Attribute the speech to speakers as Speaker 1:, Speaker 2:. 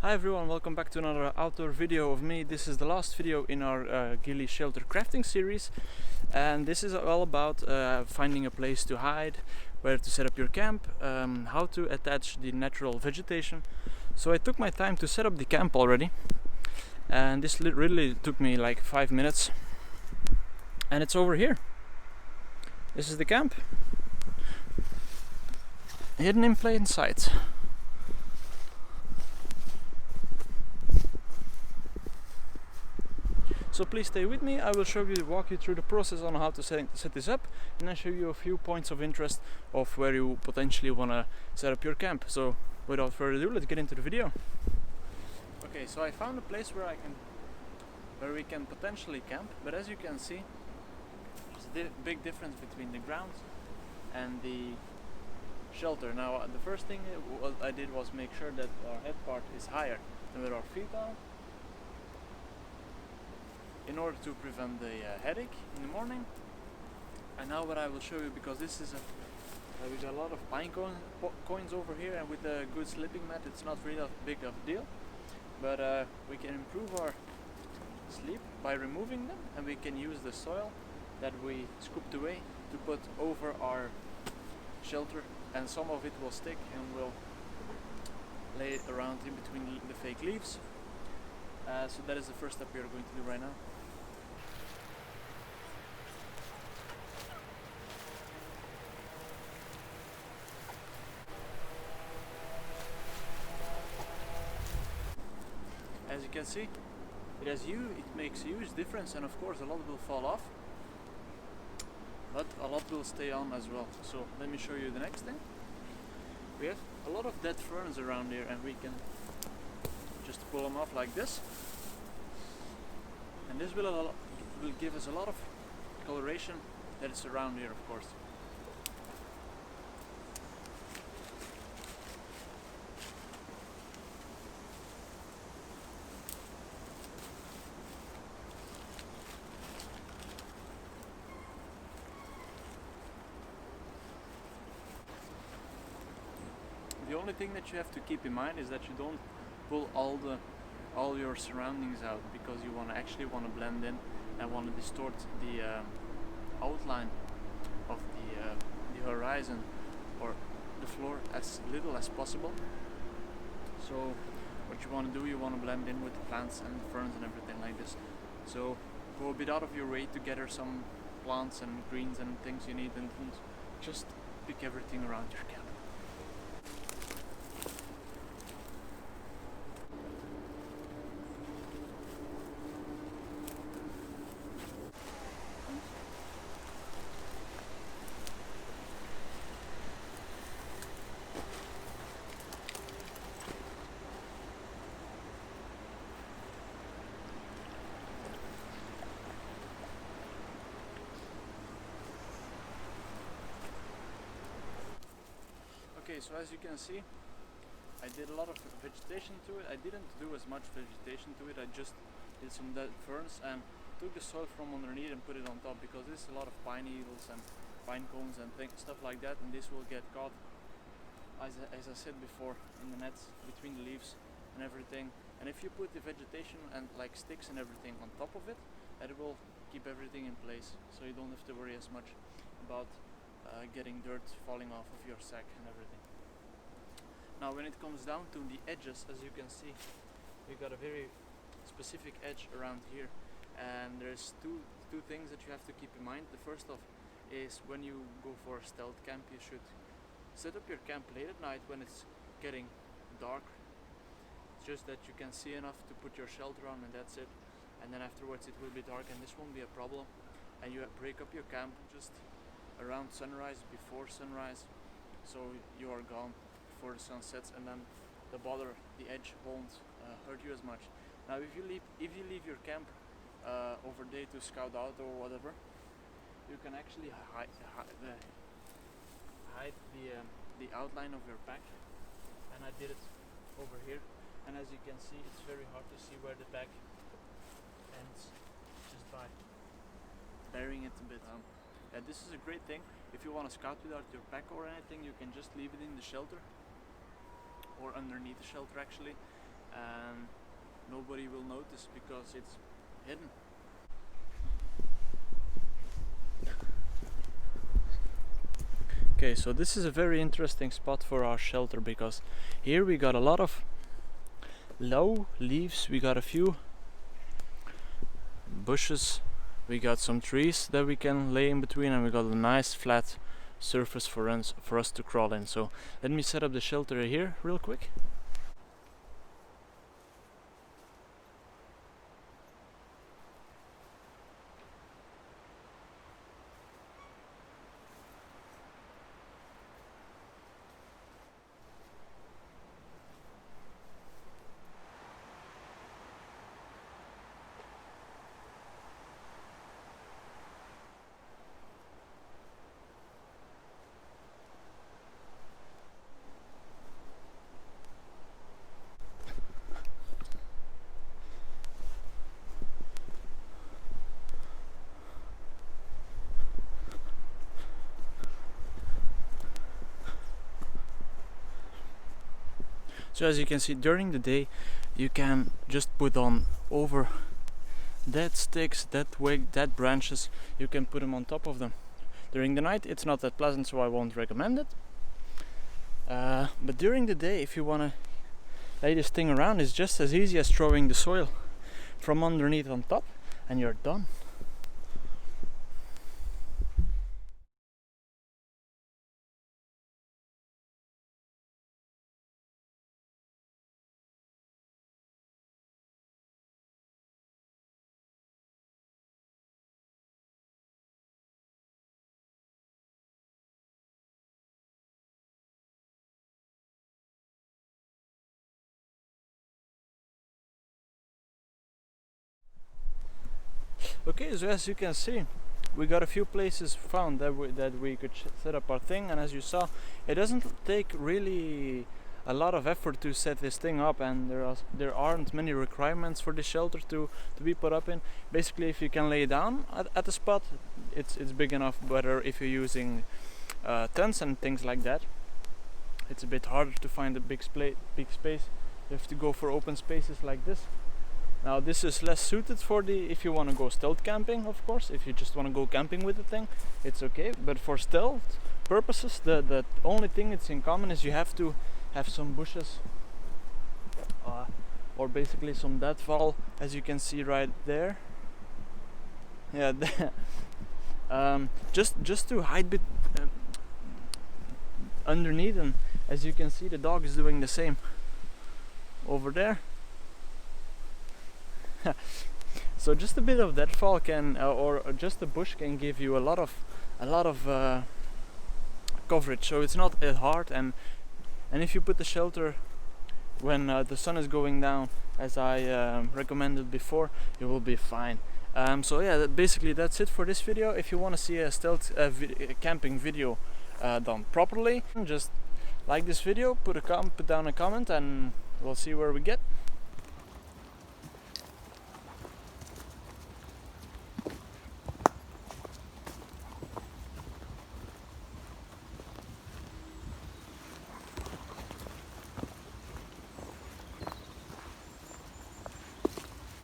Speaker 1: Hi everyone, welcome back to another outdoor video of me. This is the last video in our ghillie shelter crafting series, and this is all about finding a place to hide, where to set up your camp, how to attach the natural vegetation. So I took my time to set up the camp already, and this really took me like 5 minutes, and it's over here. This is the camp, hidden in plain sight. So please stay with me. I will walk you through the process on how to set this up, and then show you a few points of interest of where you potentially want to set up your camp. So without further ado, let's get into the video. Okay, so I found a place where we can potentially camp, but as you can see, there's a big difference between the grounds and the shelter. Now the first thing I did was make sure that our head part is higher than where our feet are, in order to prevent the headache in the morning. And now what I will show you, because this is we got a lot of pine coins over here, and with a good sleeping mat it's not really that big of a deal, but we can improve our sleep by removing them, and we can use the soil that we scooped away to put over our shelter, and some of it will stick and will lay around in between the fake leaves. So that is the first step we are going to do right now. As you can see, it makes a huge difference, and of course a lot will fall off, but a lot will stay on as well. So let me show you the next thing. We have a lot of dead ferns around here, and we can just pull them off like this, and this will give us a lot of coloration that is around here, of course. The only thing that you have to keep in mind is that you don't pull all your surroundings out, because you actually want to blend in and want to distort the outline of the horizon or the floor as little as possible. So what you want to do, you want to blend in with the plants and the ferns and everything like this. So go a bit out of your way to gather some plants and greens and things you need, and just pick everything around your camp. Okay, so as you can see, I did a lot of vegetation to it. I didn't do as much vegetation to it, I just did some dead ferns and took the soil from underneath and put it on top, because there's a lot of pine needles and pine cones and stuff like that, and this will get caught, as I said before, in the nets between the leaves and everything. And if you put the vegetation and like sticks and everything on top of it, that will keep everything in place, so you don't have to worry as much about getting dirt falling off of your sack and everything. Now when it comes down to the edges, as you can see, we got a very specific edge around here, and there's two things that you have to keep in mind. The first of is, when you go for a stealth camp, you should set up your camp late at night when it's getting dark, just that you can see enough to put your shelter on, and that's it. And then afterwards it will be dark, and this won't be a problem, and you break up your camp just around sunrise, before sunrise, so you are gone before the sun sets, and then the edge won't hurt you as much. Now if you leave your camp overday to scout out or whatever, you can actually hide the outline of your pack, and I did it over here, and as you can see, it's very hard to see where the pack ends just by burying it a bit. This is a great thing. If you want to scout without your pack or anything, you can just leave it in the shelter, or underneath the shelter actually, and nobody will notice because it's hidden. Okay, so this is a very interesting spot for our shelter because here we got a lot of low leaves, we got a few bushes, we got some trees that we can lay in between, and we got a nice flat surface for us to crawl in. So let me set up the shelter here real quick. So as you can see, during the day you can just put on over dead sticks, dead twig, dead branches, you can put them on top of them. During the night it's not that pleasant, so I won't recommend it. But during the day, if you want to lay this thing around, it's just as easy as throwing the soil from underneath on top and you're done. Okay, so as you can see, we got a few places found that we could set up our thing, and as you saw, it doesn't take really a lot of effort to set this thing up, and there aren't many requirements for the shelter to be put up in. Basically, if you can lay down at a spot, it's big enough. Whether if you're using tents and things like that, it's a bit harder to find a big space. You have to go for open spaces like this. Now this is less suited for if you want to go stealth camping, of course. If you just want to go camping with the thing, it's okay. But for stealth purposes, the only thing it's in common is you have to have some bushes, or basically some deadfall, as you can see right there. Yeah, just to hide it underneath, and as you can see, the dog is doing the same over there. So just a bit of deadfall can, or just a bush can give you a lot of coverage. So it's not that hard, and if you put the shelter when the sun is going down, as I recommended before, you will be fine. So yeah, basically that's it for this video. If you want to see a stealth camping video done properly, just like this video, put down a comment, and we'll see where we get.